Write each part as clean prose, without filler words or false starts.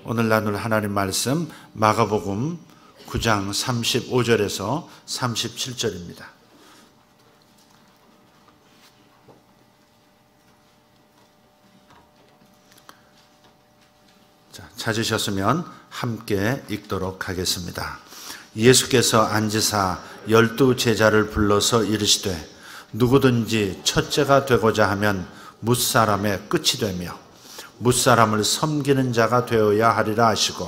오늘 나눌 하나님 말씀 마가복음 9장 35절에서 37절입니다. 찾으셨으면 함께 읽도록 하겠습니다. 예수께서 앉으사 12 제자를 불러서 이르시되 누구든지 첫째가 되고자 하면 뭇사람의 끝이 되며 뭇사람을 섬기는 자가 되어야 하리라 하시고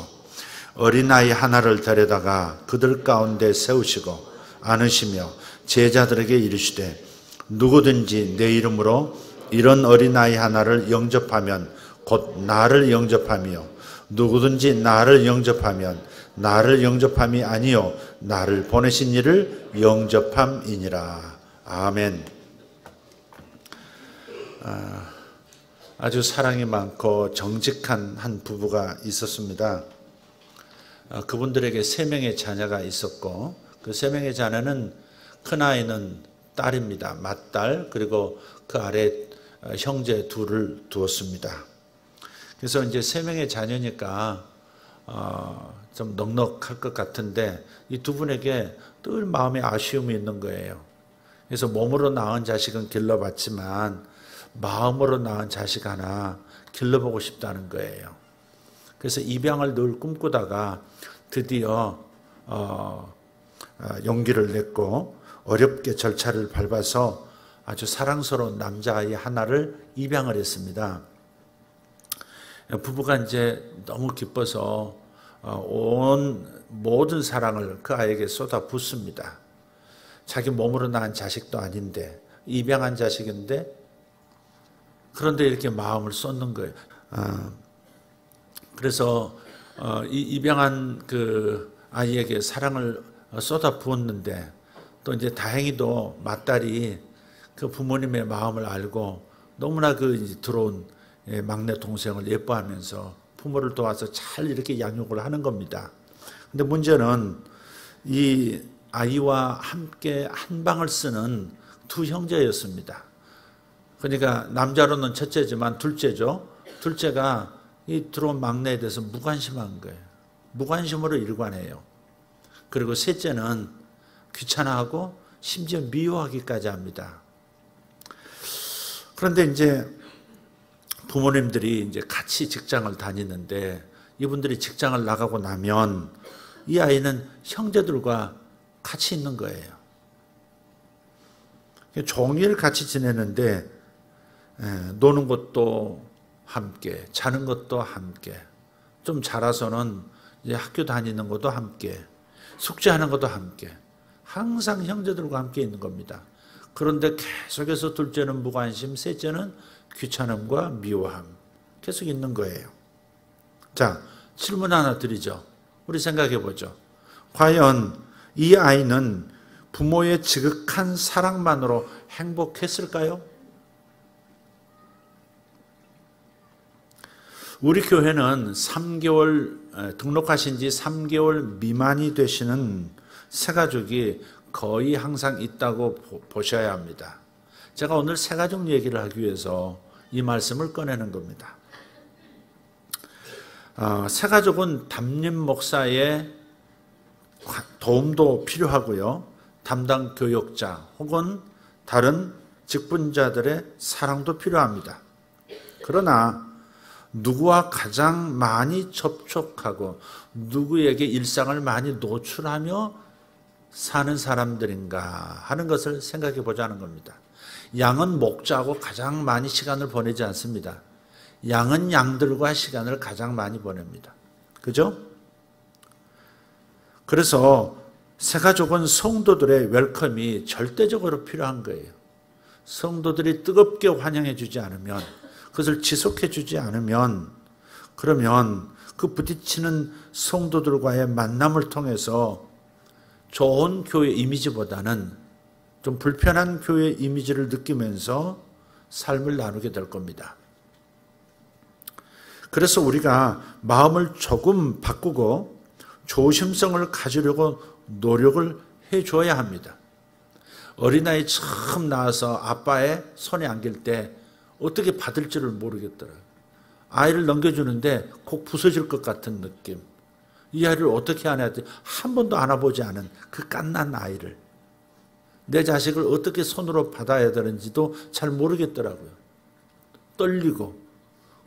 어린아이 하나를 데려다가 그들 가운데 세우시고 안으시며 제자들에게 이르시되 누구든지 내 이름으로 이런 어린아이 하나를 영접하면 곧 나를 영접하며 누구든지 나를 영접하면 나를 영접함이 아니요 나를 보내신 이를 영접함이니라. 아멘. 아주 사랑이 많고 정직한 한 부부가 있었습니다. 그분들에게 3명의 자녀가 있었고 그 3명의 자녀는 큰아이는 딸입니다. 맏딸, 그리고 그 아래 형제 둘을 두었습니다. 그래서 이제 3명의 자녀니까 좀 넉넉할 것 같은데 이 두 분에게 늘 마음에 아쉬움이 있는 거예요. 그래서 몸으로 낳은 자식은 길러봤지만 마음으로 낳은 자식 하나 길러보고 싶다는 거예요. 그래서 입양을 늘 꿈꾸다가 드디어 용기를 냈고 어렵게 절차를 밟아서 아주 사랑스러운 남자아이 하나를 입양을 했습니다. 부부가 이제 너무 기뻐서 온 모든 사랑을 그 아이에게 쏟아붓습니다. 자기 몸으로 낳은 자식도 아닌데 입양한 자식인데 그런데 이렇게 마음을 쏟는 거예요. 그래서 이 입양한 그 아이에게 사랑을 쏟아부었는데 또 이제 다행히도 맏딸이 그 부모님의 마음을 알고 너무나 그 들어온 막내 동생을 예뻐하면서 부모를 도와서 잘 이렇게 양육을 하는 겁니다. 근데 문제는 이 아이와 함께 한 방을 쓰는 두 형제였습니다. 그러니까 남자로는 첫째지만 둘째죠. 둘째가 이 들어온 막내에 대해서 무관심한 거예요. 무관심으로 일관해요. 그리고 셋째는 귀찮아하고 심지어 미워하기까지 합니다. 그런데 이제 부모님들이 이제 같이 직장을 다니는데 이분들이 직장을 나가고 나면 이 아이는 형제들과 같이 있는 거예요. 종일 같이 지내는데 노는 것도 함께, 자는 것도 함께, 좀 자라서는 이제 학교 다니는 것도 함께, 숙제하는 것도 함께, 항상 형제들과 함께 있는 겁니다. 그런데 계속해서 둘째는 무관심, 셋째는 귀찮음과 미워함 계속 있는 거예요. 자, 질문 하나 드리죠. 우리 생각해 보죠. 과연 이 아이는 부모의 지극한 사랑만으로 행복했을까요? 우리 교회는 3개월 등록하신 지 3개월 미만이 되시는 새가족이 거의 항상 있다고 보셔야 합니다. 제가 오늘 새가족 얘기를 하기 위해서 이 말씀을 꺼내는 겁니다. 새가족은 담임 목사의 도움도 필요하고요. 담당 교역자 혹은 다른 직분자들의 사랑도 필요합니다. 그러나 누구와 가장 많이 접촉하고 누구에게 일상을 많이 노출하며 사는 사람들인가 하는 것을 생각해 보자는 겁니다. 양은 목자하고 가장 많이 시간을 보내지 않습니다. 양은 양들과 시간을 가장 많이 보냅니다. 그죠? 그래서 새가족은 성도들의 웰컴이 절대적으로 필요한 거예요. 성도들이 뜨겁게 환영해 주지 않으면, 그것을 지속해 주지 않으면, 그러면 그 부딪히는 성도들과의 만남을 통해서 좋은 교회 이미지보다는 좀 불편한 교회 이미지를 느끼면서 삶을 나누게 될 겁니다. 그래서 우리가 마음을 조금 바꾸고 조심성을 가지려고 노력을 해줘야 합니다. 어린아이 처음 낳아서 아빠의 손에 안길 때 어떻게 받을지를 모르겠더라고요. 아이를 넘겨주는데 꼭 부서질 것 같은 느낌. 이 아이를 어떻게 안아야 돼? 한 번도 안아보지 않은 그 갓난 아이를. 내 자식을 어떻게 손으로 받아야 되는지도 잘 모르겠더라고요. 떨리고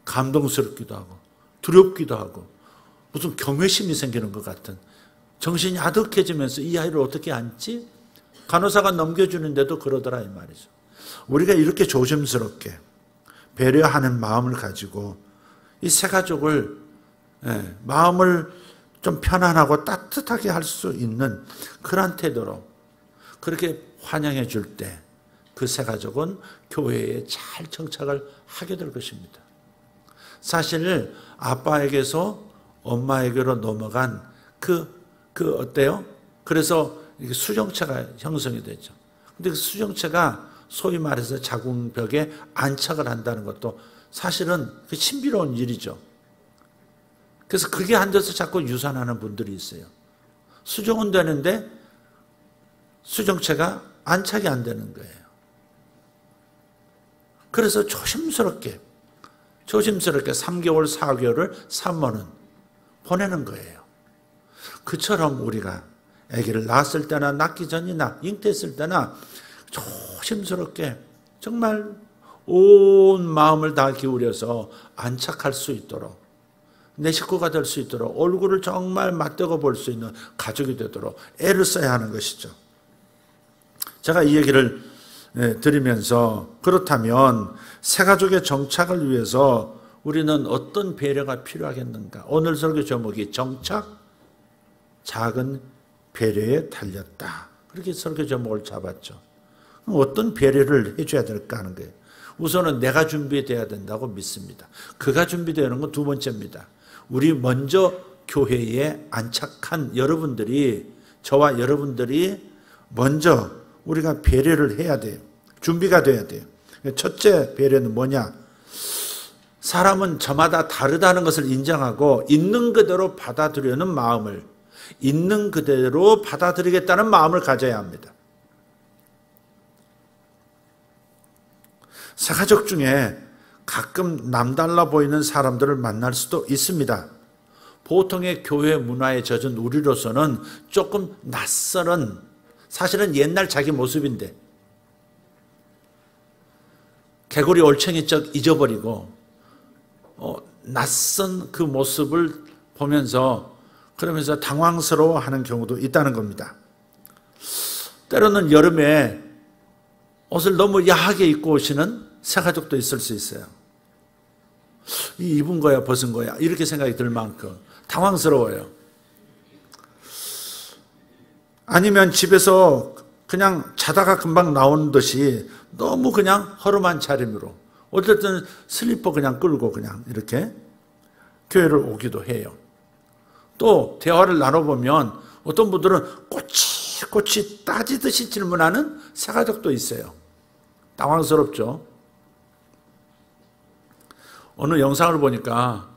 감동스럽기도 하고 두렵기도 하고 무슨 경외심이 생기는 것 같은, 정신이 아득해지면서 이 아이를 어떻게 안지? 간호사가 넘겨주는데도 그러더라 이 말이죠. 우리가 이렇게 조심스럽게 배려하는 마음을 가지고 이 새 가족을, 마음을 좀 편안하고 따뜻하게 할 수 있는 그런 태도로 그렇게 환영해 줄 때 그 새 가족은 교회에 잘 정착을 하게 될 것입니다. 사실 아빠에게서 엄마에게로 넘어간 어때요? 그래서 수정체가 형성이 되죠. 근데 그 수정체가 소위 말해서 자궁벽에 안착을 한다는 것도 사실은 신비로운 일이죠. 그래서 그게 앉아서 자꾸 유산하는 분들이 있어요. 수정은 되는데 수정체가 안착이 안 되는 거예요. 그래서 조심스럽게 3개월, 4개월을 산모는 보내는 거예요. 그처럼 우리가 아기를 낳았을 때나 낳기 전이나 잉태했을 때나 조심스럽게 정말 온 마음을 다 기울여서 안착할 수 있도록, 내 식구가 될 수 있도록, 얼굴을 정말 맞대고 볼 수 있는 가족이 되도록 애를 써야 하는 것이죠. 제가 이 얘기를 드리면서, 그렇다면 새 가족의 정착을 위해서 우리는 어떤 배려가 필요하겠는가? 오늘 설교 제목이 정착, 작은 배려에 달렸다. 그렇게 설교 제목을 잡았죠. 그럼 어떤 배려를 해줘야 될까 하는 거예요. 우선은 내가 준비되어야 된다고 믿습니다. 그가 준비되는 건 두 번째입니다. 우리 먼저 교회에 안착한 여러분들이, 저와 여러분들이 먼저 우리가 배려를 해야 돼요. 준비가 돼야 돼요. 첫째 배려는 뭐냐? 사람은 저마다 다르다는 것을 인정하고 있는 그대로 받아들이는 마음을, 있는 그대로 받아들이겠다는 마음을 가져야 합니다. 새 가족 중에 가끔 남달라 보이는 사람들을 만날 수도 있습니다. 보통의 교회 문화에 젖은 우리로서는 조금 낯설은, 사실은 옛날 자기 모습인데 개구리 올챙이적 잊어버리고 낯선 그 모습을 보면서 그러면서 당황스러워하는 경우도 있다는 겁니다. 때로는 여름에 옷을 너무 야하게 입고 오시는 새 가족도 있을 수 있어요. 입은 거야 벗은 거야 이렇게 생각이 들 만큼 당황스러워요. 아니면 집에서 그냥 자다가 금방 나온 듯이 너무 그냥 허름한 차림으로, 어쨌든 슬리퍼 그냥 끌고 그냥 이렇게 교회를 오기도 해요. 또 대화를 나눠보면 어떤 분들은 꼬치꼬치 따지듯이 질문하는 새 가족도 있어요. 당황스럽죠. 어느 영상을 보니까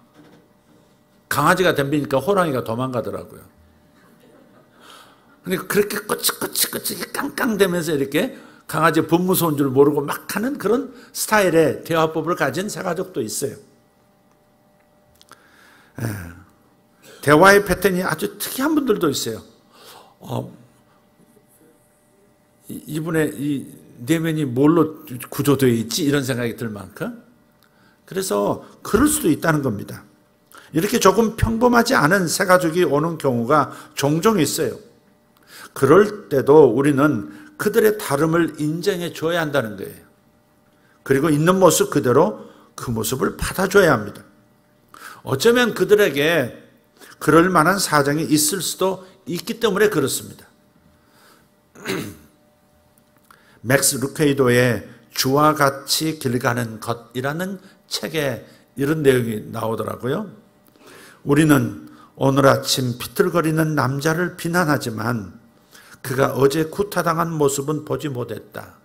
강아지가 덤비니까 호랑이가 도망가더라고요. 그러니까 그렇게 꼬치꼬치 깡깡대면서 이렇게 강아지 분무서운 줄 모르고 막 하는 그런 스타일의 대화법을 가진 새 가족도 있어요. 대화의 패턴이 아주 특이한 분들도 있어요. 이분의 이 내면이 뭘로 구조되어 있지? 이런 생각이 들 만큼. 그래서 그럴 수도 있다는 겁니다. 이렇게 조금 평범하지 않은 새 가족이 오는 경우가 종종 있어요. 그럴 때도 우리는 그들의 다름을 인정해 줘야 한다는 거예요. 그리고 있는 모습 그대로 그 모습을 받아줘야 합니다. 어쩌면 그들에게 그럴 만한 사정이 있을 수도 있기 때문에 그렇습니다. 맥스 루케이도의 주와 같이 길 가는 것이라는 책에 이런 내용이 나오더라고요. 우리는 오늘 아침 비틀거리는 남자를 비난하지만 그가 어제 구타당한 모습은 보지 못했다.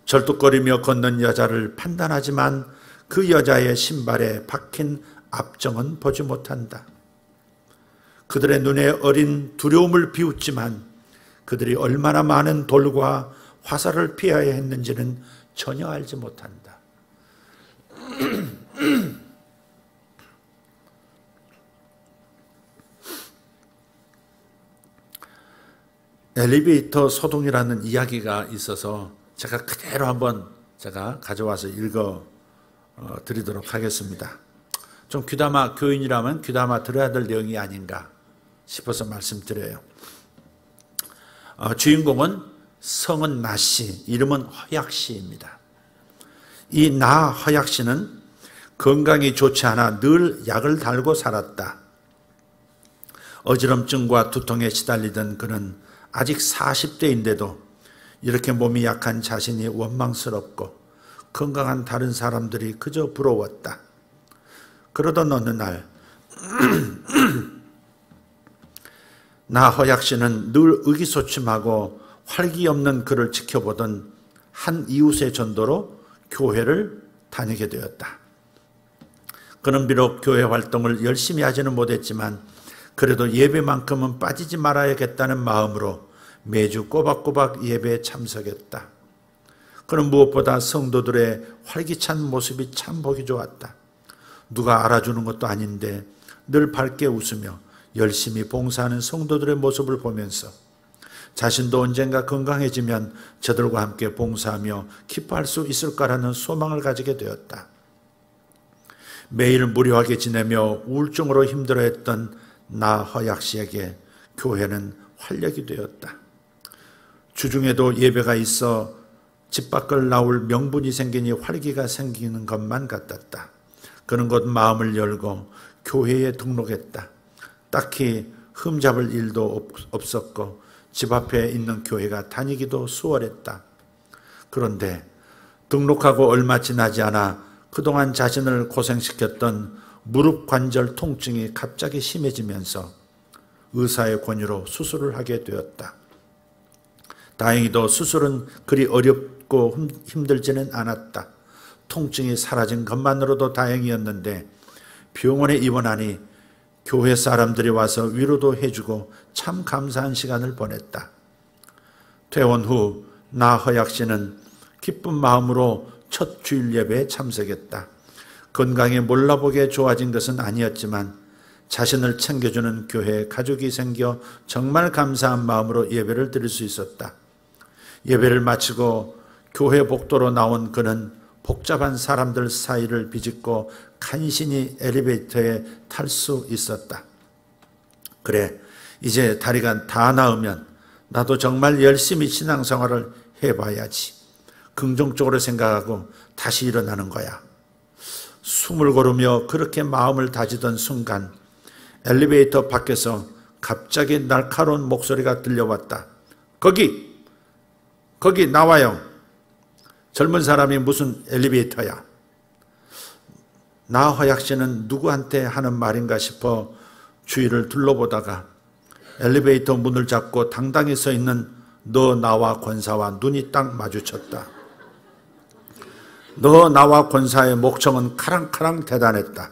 절뚝거리며 걷는 여자를 판단하지만 그 여자의 신발에 박힌 압정은 보지 못한다. 그들의 눈에 어린 두려움을 비웃지만 그들이 얼마나 많은 돌과 화살을 피해야 했는지는 전혀 알지 못한다. 엘리베이터 소동이라는 이야기가 있어서 제가 그대로 한번 제가 가져와서 읽어 드리도록 하겠습니다. 좀 귀담아 교인이라면 귀담아 들어야 될 내용이 아닌가 싶어서 말씀드려요. 주인공은 성은 나씨, 이름은 허약씨입니다. 이 나 허약씨는 건강이 좋지 않아 늘 약을 달고 살았다. 어지럼증과 두통에 시달리던 그는 아직 40대인데도 이렇게 몸이 약한 자신이 원망스럽고 건강한 다른 사람들이 그저 부러웠다. 그러던 어느 날 나 허약씨는 늘 의기소침하고 활기 없는 그를 지켜보던 한 이웃의 전도로 교회를 다니게 되었다. 그는 비록 교회 활동을 열심히 하지는 못했지만 그래도 예배만큼은 빠지지 말아야겠다는 마음으로 매주 꼬박꼬박 예배에 참석했다. 그는 무엇보다 성도들의 활기찬 모습이 참 보기 좋았다. 누가 알아주는 것도 아닌데 늘 밝게 웃으며 열심히 봉사하는 성도들의 모습을 보면서 자신도 언젠가 건강해지면 저들과 함께 봉사하며 기뻐할 수 있을까라는 소망을 가지게 되었다. 매일 무료하게 지내며 우울증으로 힘들어했던 나 허약씨에게 교회는 활력이 되었다. 주중에도 예배가 있어 집 밖을 나올 명분이 생기니 활기가 생기는 것만 같았다. 그는 곧 마음을 열고 교회에 등록했다. 딱히 흠잡을 일도 없었고 집 앞에 있는 교회가 다니기도 수월했다. 그런데 등록하고 얼마 지나지 않아 그동안 자신을 고생시켰던 무릎 관절 통증이 갑자기 심해지면서 의사의 권유로 수술을 하게 되었다. 다행히도 수술은 그리 어렵고 힘들지는 않았다. 통증이 사라진 것만으로도 다행이었는데 병원에 입원하니 교회 사람들이 와서 위로도 해주고 참 감사한 시간을 보냈다. 퇴원 후 나 허약씨는 기쁜 마음으로 첫 주일 예배에 참석했다. 건강이 몰라보게 좋아진 것은 아니었지만 자신을 챙겨주는 교회에 가족이 생겨 정말 감사한 마음으로 예배를 드릴 수 있었다. 예배를 마치고 교회 복도로 나온 그는 복잡한 사람들 사이를 비집고 간신히 엘리베이터에 탈 수 있었다. 그래, 이제 다리가 다 나으면 나도 정말 열심히 신앙생활을 해봐야지. 긍정적으로 생각하고 다시 일어나는 거야. 숨을 고르며 그렇게 마음을 다지던 순간 엘리베이터 밖에서 갑자기 날카로운 목소리가 들려왔다. 거기 나와요. 젊은 사람이 무슨 엘리베이터야. 나 허약씨는 누구한테 하는 말인가 싶어 주위를 둘러보다가 엘리베이터 문을 잡고 당당히 서 있는 너 나와 권사와 눈이 딱 마주쳤다. 너 나와 권사의 목청은 카랑카랑 대단했다.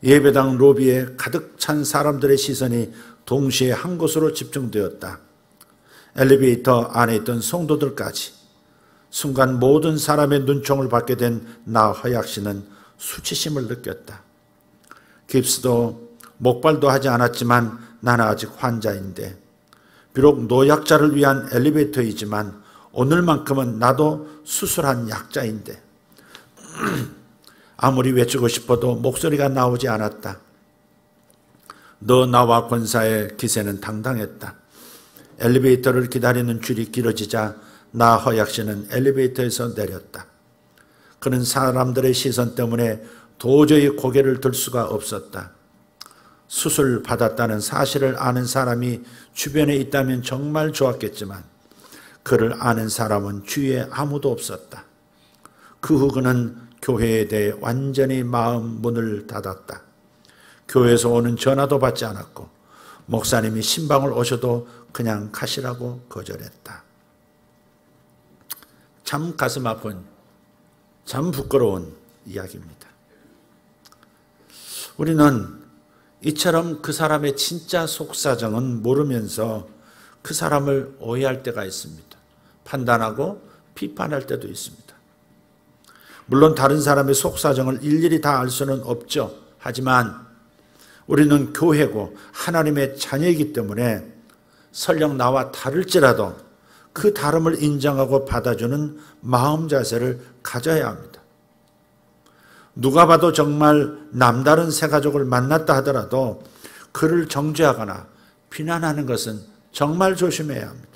예배당 로비에 가득 찬 사람들의 시선이 동시에 한 곳으로 집중되었다. 엘리베이터 안에 있던 성도들까지. 순간 모든 사람의 눈총을 받게 된 나 허약씨는 수치심을 느꼈다. 깁스도 목발도 하지 않았지만 나는 아직 환자인데, 비록 노약자를 위한 엘리베이터이지만 오늘만큼은 나도 수술한 약자인데 아무리 외치고 싶어도 목소리가 나오지 않았다. 너 나와 권사의 기세는 당당했다. 엘리베이터를 기다리는 줄이 길어지자 나 허약씨는 엘리베이터에서 내렸다. 그는 사람들의 시선 때문에 도저히 고개를 들 수가 없었다. 수술 받았다는 사실을 아는 사람이 주변에 있다면 정말 좋았겠지만 그를 아는 사람은 주위에 아무도 없었다. 그 후 그는 교회에 대해 완전히 마음 문을 닫았다. 교회에서 오는 전화도 받지 않았고 목사님이 신방을 오셔도 그냥 가시라고 거절했다. 참 가슴 아픈, 참 부끄러운 이야기입니다. 우리는 이처럼 그 사람의 진짜 속사정은 모르면서 그 사람을 오해할 때가 있습니다. 판단하고 비판할 때도 있습니다. 물론 다른 사람의 속사정을 일일이 다 알 수는 없죠. 하지만 우리는 교회고 하나님의 자녀이기 때문에 설령 나와 다를지라도 그 다름을 인정하고 받아주는 마음 자세를 가져야 합니다. 누가 봐도 정말 남다른 새 가족을 만났다 하더라도 그를 정죄하거나 비난하는 것은 정말 조심해야 합니다.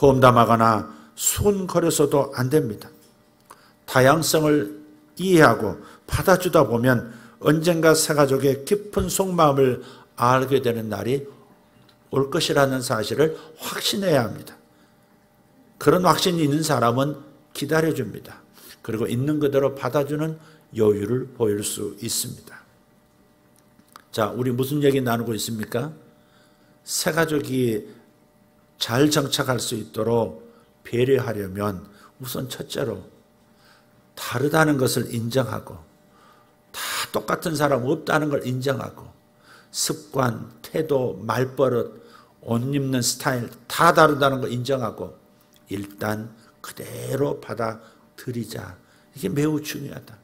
험담하거나 수군거려서도 안 됩니다. 다양성을 이해하고 받아주다 보면 언젠가 새 가족의 깊은 속마음을 알게 되는 날이 올 것이라는 사실을 확신해야 합니다. 그런 확신이 있는 사람은 기다려줍니다. 그리고 있는 그대로 받아주는 여유를 보일 수 있습니다. 자, 우리 무슨 얘기 나누고 있습니까? 새 가족이 잘 정착할 수 있도록 배려하려면 우선 첫째로 다르다는 것을 인정하고 다 똑같은 사람 없다는 걸 인정하고 습관, 태도, 말버릇, 옷 입는 스타일 다 다르다는 걸 인정하고 일단 그대로 받아들이자. 이게 매우 중요하다.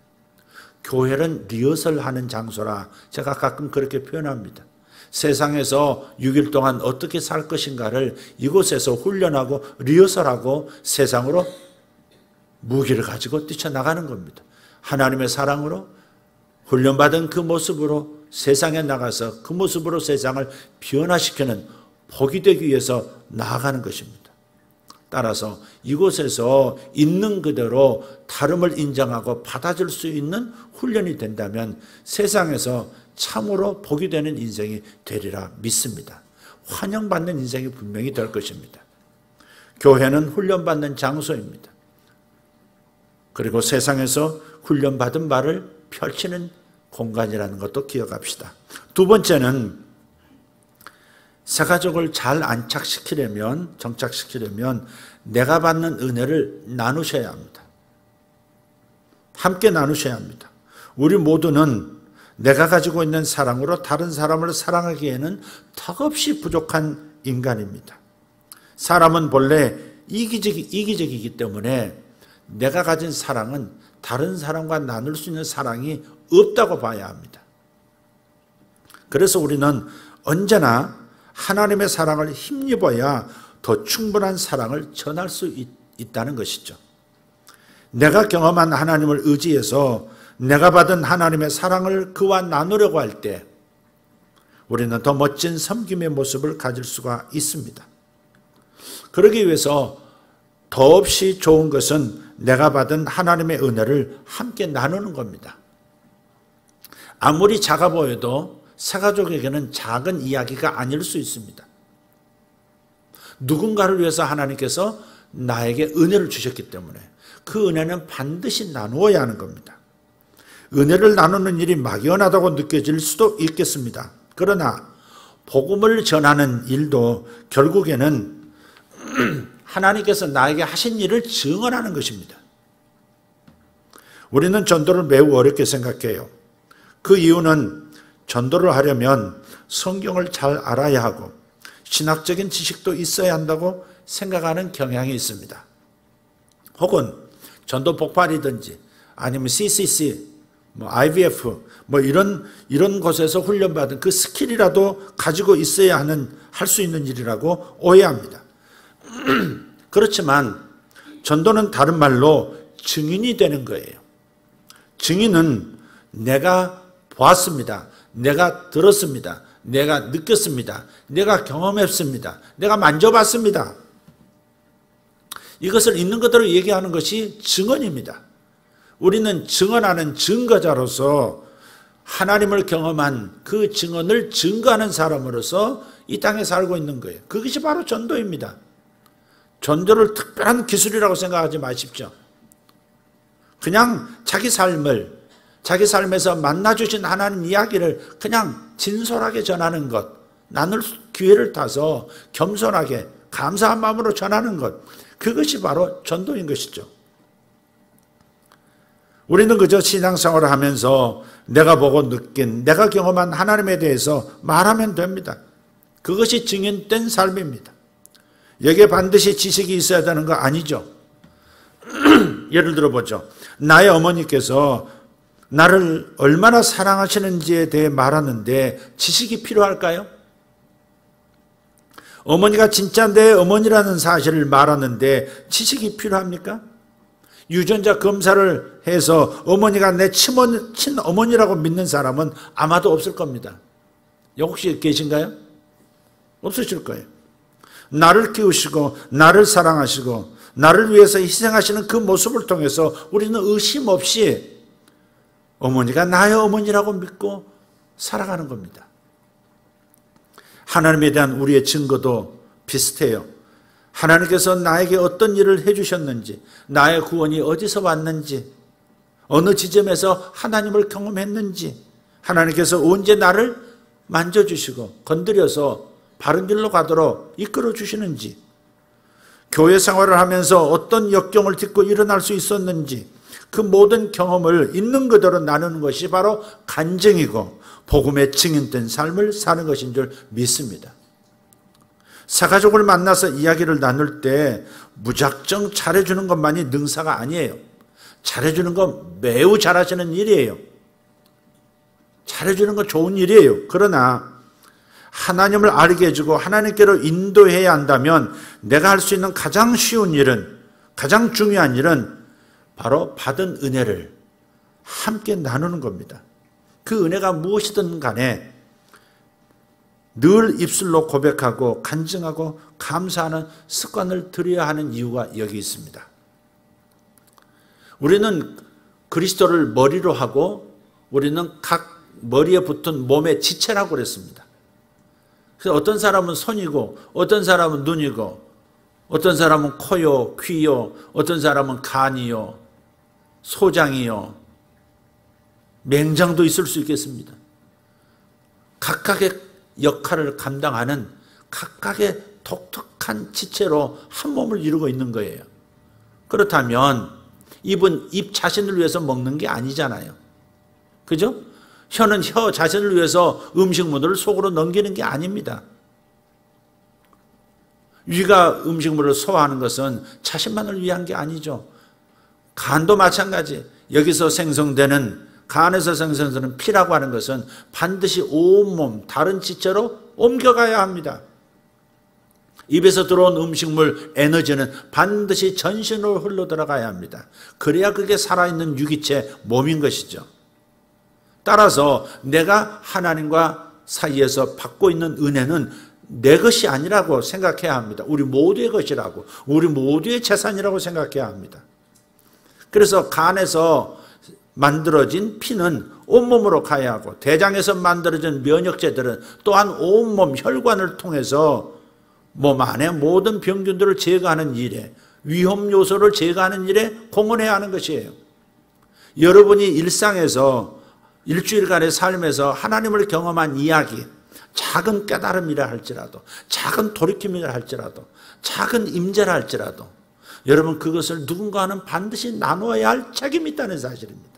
교회는 리허설하는 장소라 제가 가끔 그렇게 표현합니다. 세상에서 6일 동안 어떻게 살 것인가를 이곳에서 훈련하고 리허설하고 세상으로 무기를 가지고 뛰쳐나가는 겁니다. 하나님의 사랑으로 훈련받은 그 모습으로 세상에 나가서 그 모습으로 세상을 변화시키는 복이 되기 위해서 나아가는 것입니다. 따라서 이곳에서 있는 그대로 다름을 인정하고 받아줄 수 있는 훈련이 된다면 세상에서 참으로 복이 되는 인생이 되리라 믿습니다. 환영받는 인생이 분명히 될 것입니다. 교회는 훈련받는 장소입니다. 그리고 세상에서 훈련받은 바를 펼치는 공간이라는 것도 기억합시다. 두 번째는 새 가족을 잘 안착시키려면, 정착시키려면 내가 받는 은혜를 나누셔야 합니다. 함께 나누셔야 합니다. 우리 모두는 내가 가지고 있는 사랑으로 다른 사람을 사랑하기에는 턱없이 부족한 인간입니다. 사람은 본래 이기적이기 때문에 내가 가진 사랑은 다른 사람과 나눌 수 있는 사랑이 없다고 봐야 합니다. 그래서 우리는 언제나 하나님의 사랑을 힘입어야 더 충분한 사랑을 전할 수 있다는 것이죠. 내가 경험한 하나님을 의지해서 내가 받은 하나님의 사랑을 그와 나누려고 할 때 우리는 더 멋진 섬김의 모습을 가질 수가 있습니다. 그러기 위해서 더없이 좋은 것은 내가 받은 하나님의 은혜를 함께 나누는 겁니다. 아무리 작아 보여도 새 가족에게는 작은 이야기가 아닐 수 있습니다. 누군가를 위해서 하나님께서 나에게 은혜를 주셨기 때문에 그 은혜는 반드시 나누어야 하는 겁니다. 은혜를 나누는 일이 막연하다고 느껴질 수도 있겠습니다. 그러나 복음을 전하는 일도 결국에는 하나님께서 나에게 하신 일을 증언하는 것입니다. 우리는 전도를 매우 어렵게 생각해요. 그 이유는 전도를 하려면 성경을 잘 알아야 하고 신학적인 지식도 있어야 한다고 생각하는 경향이 있습니다. 혹은 전도 복발이든지 아니면 CCC, IVF 이런 곳에서 훈련받은 그 스킬이라도 가지고 있어야 할 수 있는 일이라고 오해합니다. 그렇지만 전도는 다른 말로 증인이 되는 거예요. 증인은 내가 보았습니다. 내가 들었습니다. 내가 느꼈습니다. 내가 경험했습니다. 내가 만져봤습니다. 이것을 있는 그대로 얘기하는 것이 증언입니다. 우리는 증언하는 증거자로서 하나님을 경험한 그 증언을 증거하는 사람으로서 이 땅에 살고 있는 거예요. 그것이 바로 전도입니다. 전도를 특별한 기술이라고 생각하지 마십시오. 그냥 자기 삶에서 만나주신 하나님 이야기를 그냥 진솔하게 전하는 것, 나눌 기회를 타서 겸손하게 감사한 마음으로 전하는 것, 그것이 바로 전도인 것이죠. 우리는 그저 신앙생활을 하면서 내가 보고 느낀, 내가 경험한 하나님에 대해서 말하면 됩니다. 그것이 증인된 삶입니다. 여기에 반드시 지식이 있어야 되는 거 아니죠. 예를 들어 보죠. 나의 어머니께서 나를 얼마나 사랑하시는지에 대해 말하는데 지식이 필요할까요? 어머니가 진짜 내 어머니라는 사실을 말하는데 지식이 필요합니까? 유전자 검사를 해서 어머니가 내 친어머니라고 믿는 사람은 아마도 없을 겁니다. 혹시 계신가요? 없으실 거예요. 나를 키우시고 나를 사랑하시고 나를 위해서 희생하시는 그 모습을 통해서 우리는 의심 없이 어머니가 나의 어머니라고 믿고 살아가는 겁니다. 하나님에 대한 우리의 증거도 비슷해요. 하나님께서 나에게 어떤 일을 해주셨는지, 나의 구원이 어디서 왔는지, 어느 지점에서 하나님을 경험했는지, 하나님께서 언제 나를 만져주시고 건드려서 바른 길로 가도록 이끌어 주시는지, 교회 생활을 하면서 어떤 역경을 딛고 일어날 수 있었는지, 그 모든 경험을 있는 그대로 나누는 것이 바로 간증이고 복음의 증인된 삶을 사는 것인 줄 믿습니다. 새가족을 만나서 이야기를 나눌 때 무작정 잘해주는 것만이 능사가 아니에요. 잘해주는 건 매우 잘하시는 일이에요. 잘해주는 건 좋은 일이에요. 그러나 하나님을 알게 해주고 하나님께로 인도해야 한다면 내가 할 수 있는 가장 쉬운 일은, 가장 중요한 일은 바로 받은 은혜를 함께 나누는 겁니다. 그 은혜가 무엇이든 간에 늘 입술로 고백하고 간증하고 감사하는 습관을 들여야 하는 이유가 여기 있습니다. 우리는 그리스도를 머리로 하고 우리는 각 머리에 붙은 몸의 지체라고 그랬습니다. 그래서 어떤 사람은 손이고 어떤 사람은 눈이고 어떤 사람은 코요, 귀요, 어떤 사람은 간이요, 소장이요, 맹장도 있을 수 있겠습니다. 각각의 역할을 감당하는 각각의 독특한 지체로 한 몸을 이루고 있는 거예요. 그렇다면 입은 입 자신을 위해서 먹는 게 아니잖아요. 그죠? 혀는 혀 자신을 위해서 음식물을 속으로 넘기는 게 아닙니다. 위가 음식물을 소화하는 것은 자신만을 위한 게 아니죠. 간도 마찬가지. 여기서 생성되는, 간에서 생성되는 피라고 하는 것은 반드시 온몸 다른 지체로 옮겨가야 합니다. 입에서 들어온 음식물 에너지는 반드시 전신으로 흘러들어가야 합니다. 그래야 그게 살아있는 유기체 몸인 것이죠. 따라서 내가 하나님과 사이에서 받고 있는 은혜는 내 것이 아니라고 생각해야 합니다. 우리 모두의 것이라고, 우리 모두의 재산이라고 생각해야 합니다. 그래서 간에서 만들어진 피는 온몸으로 가야 하고 대장에서 만들어진 면역제들은 또한 온몸 혈관을 통해서 몸 안의 모든 병균들을 제거하는 일에, 위험 요소를 제거하는 일에 공헌해야 하는 것이에요. 여러분이 일상에서 일주일간의 삶에서 하나님을 경험한 이야기, 작은 깨달음이라 할지라도, 작은 돌이킴이라 할지라도, 작은 임재라 할지라도 여러분 그것을 누군가는 반드시 나누어야 할 책임이 있다는 사실입니다.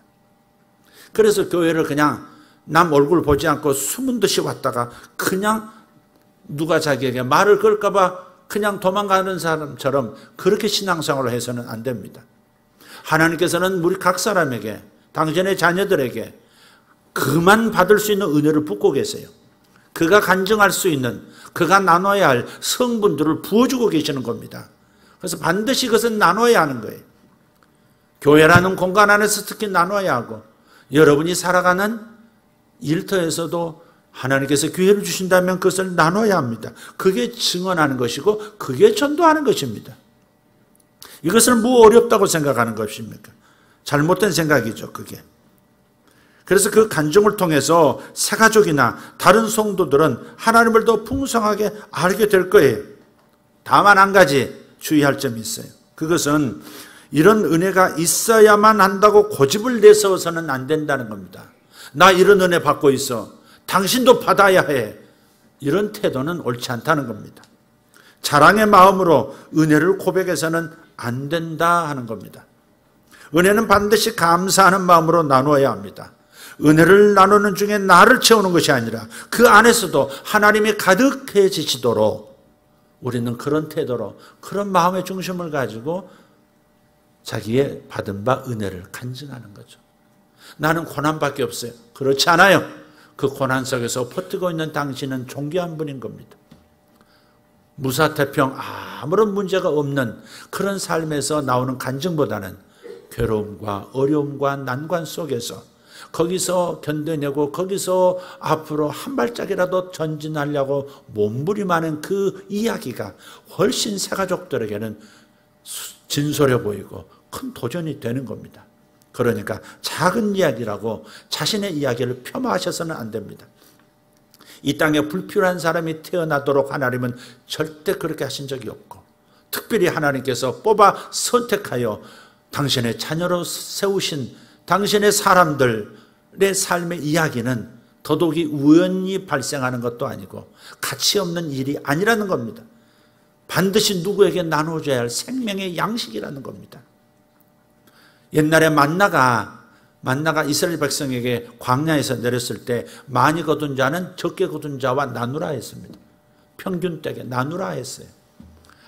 그래서 교회를 그냥 남 얼굴 보지 않고 숨은 듯이 왔다가 그냥 누가 자기에게 말을 걸까 봐 그냥 도망가는 사람처럼 그렇게 신앙생활을 해서는 안 됩니다. 하나님께서는 우리 각 사람에게, 당신의 자녀들에게 그만 받을 수 있는 은혜를 붓고 계세요. 그가 간증할 수 있는, 그가 나눠야 할 성분들을 부어주고 계시는 겁니다. 그래서 반드시 그것은 나눠야 하는 거예요. 교회라는 공간 안에서 특히 나눠야 하고, 여러분이 살아가는 일터에서도 하나님께서 기회를 주신다면 그것을 나눠야 합니다. 그게 증언하는 것이고 그게 전도하는 것입니다. 이것을 뭐 어렵다고 생각하는 것입니까? 잘못된 생각이죠, 그게. 그래서 그 간증을 통해서 새가족이나 다른 성도들은 하나님을 더 풍성하게 알게 될 거예요. 다만 한 가지 주의할 점이 있어요. 그것은 이런 은혜가 있어야만 한다고 고집을 내세워서는 안 된다는 겁니다. 나 이런 은혜 받고 있어, 당신도 받아야 해, 이런 태도는 옳지 않다는 겁니다. 자랑의 마음으로 은혜를 고백해서는 안 된다 하는 겁니다. 은혜는 반드시 감사하는 마음으로 나누어야 합니다. 은혜를 나누는 중에 나를 채우는 것이 아니라 그 안에서도 하나님이 가득해지시도록 우리는 그런 태도로, 그런 마음의 중심을 가지고 자기의 받은 바 은혜를 간증하는 거죠. 나는 고난밖에 없어요. 그렇지 않아요. 그 고난 속에서 버티고 있는 당신은 존귀한 분인 겁니다. 무사태평 아무런 문제가 없는 그런 삶에서 나오는 간증보다는 괴로움과 어려움과 난관 속에서 거기서 견뎌내고 거기서 앞으로 한 발짝이라도 전진하려고 몸부림하는 그 이야기가 훨씬 새가족들에게는 진솔해 보이고 큰 도전이 되는 겁니다. 그러니까 작은 이야기라고 자신의 이야기를 폄하하셔서는 안 됩니다. 이 땅에 불필요한 사람이 태어나도록 하나님은 절대 그렇게 하신 적이 없고, 특별히 하나님께서 뽑아 선택하여 당신의 자녀로 세우신 당신의 사람들의 삶의 이야기는 더더욱이 우연히 발생하는 것도 아니고 가치 없는 일이 아니라는 겁니다. 반드시 누구에게 나눠줘야 할 생명의 양식이라는 겁니다. 옛날에 만나가 이스라엘 백성에게 광야에서 내렸을 때 많이 거둔 자는 적게 거둔 자와 나누라 했습니다. 평균되게 나누라 했어요.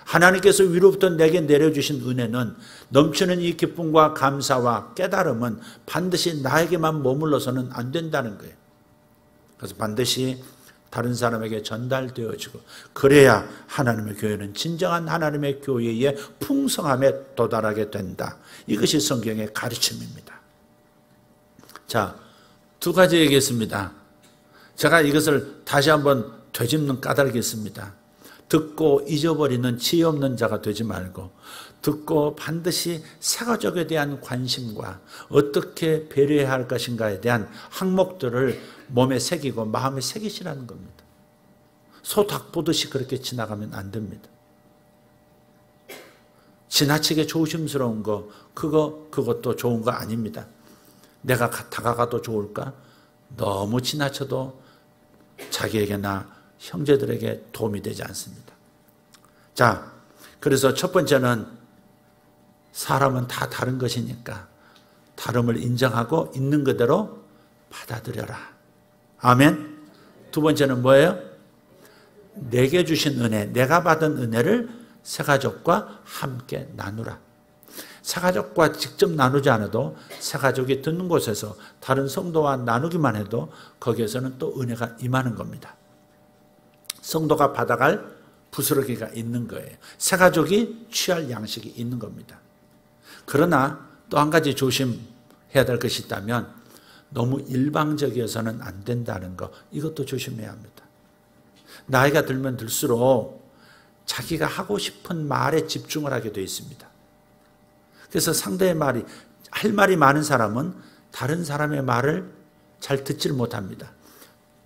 하나님께서 위로부터 내게 내려주신 은혜는, 넘치는 이 기쁨과 감사와 깨달음은 반드시 나에게만 머물러서는 안 된다는 거예요. 그래서 반드시 다른 사람에게 전달되어지고, 그래야 하나님의 교회는 진정한 하나님의 교회의 풍성함에 도달하게 된다. 이것이 성경의 가르침입니다. 자, 두 가지 얘기했습니다. 제가 이것을 다시 한번 되짚는 까닭이 있습니다. 듣고 잊어버리는 지혜 없는 자가 되지 말고, 듣고 반드시 새가족에 대한 관심과 어떻게 배려해야 할 것인가에 대한 항목들을 몸에 새기고 마음에 새기시라는 겁니다. 소닭 보듯이 그렇게 지나가면 안 됩니다. 지나치게 조심스러운 거, 그것도 좋은 거 아닙니다. 내가 다가가도 좋을까? 너무 지나쳐도 자기에게나 형제들에게 도움이 되지 않습니다. 자, 그래서 첫 번째는 사람은 다 다른 것이니까 다름을 인정하고 있는 그대로 받아들여라. 아멘. 두 번째는 뭐예요? 내게 주신 은혜, 내가 받은 은혜를 새가족과 함께 나누라. 새가족과 직접 나누지 않아도 새가족이 듣는 곳에서 다른 성도와 나누기만 해도 거기에서는 또 은혜가 임하는 겁니다. 성도가 받아갈 부스러기가 있는 거예요. 새가족이 취할 양식이 있는 겁니다. 그러나 또 한 가지 조심해야 될 것이 있다면, 너무 일방적이어서는 안 된다는 거, 이것도 조심해야 합니다. 나이가 들면 들수록 자기가 하고 싶은 말에 집중을 하게 되어 있습니다. 그래서 상대의 할 말이 많은 사람은 다른 사람의 말을 잘 듣지를 못합니다.